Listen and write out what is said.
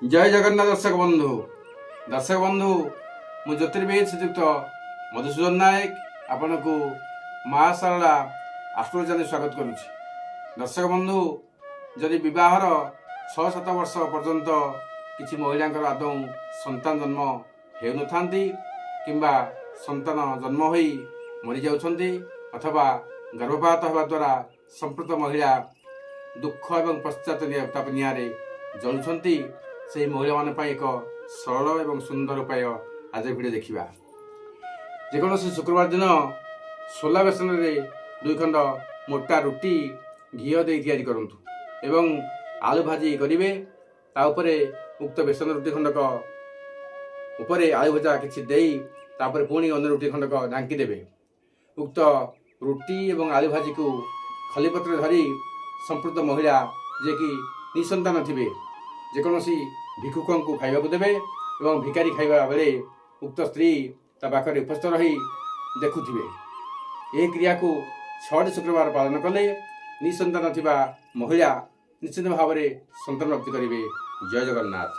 जय जगन्नाथ दर्शक बंधु मु ज्योतिर्वेद श्रीयुक्त मधुसूदन नायक आपण को महाशारदा आस्ट्रोलॉजी स्वागत करुच्ची। दर्शक बंधु जदि विवाहर 6-7 वर्ष पर्यंत किसी महिला आदौ संतान जन्म हो न किंबा संतान जन्म हो मरी जाउछन्ति अथवा गर्भपात होगा द्वारा संप्रत महिला दुख एवं पश्चाताप निआरे जलुछन्ति से महिला मान एक सरल एवं सुंदर उपाय आज भिडियो देखा। जेकोसी शुक्रवार दिन सोला बेसन में 2 खंड मोटा रुटी घी दे तैयारी करंतु एवं आलू भाजी करेंगे। ताऊपर उक्त बेसन रुटी खंडक उपरे आलू भजा किसी तापर पुणी अन्य रुटी खंडक ढांकी देवे। उक्त रुटी एवं आलू भाजी को खलीपत्र धरी संपृक्त महिला जे कि निसंतान थे जेकोसी भिक्षुक को खाइबा देवे एवं भिकारी खाइबा बेले उक्त स्त्री ता पाखरे उपस्थित रही देखुथिबे। यह क्रिया को 6 शुक्रवार पालन कले निसंतान थिबा महिला निश्चित भाव में संतान प्राप्ति करेंगे। जय जगन्नाथ।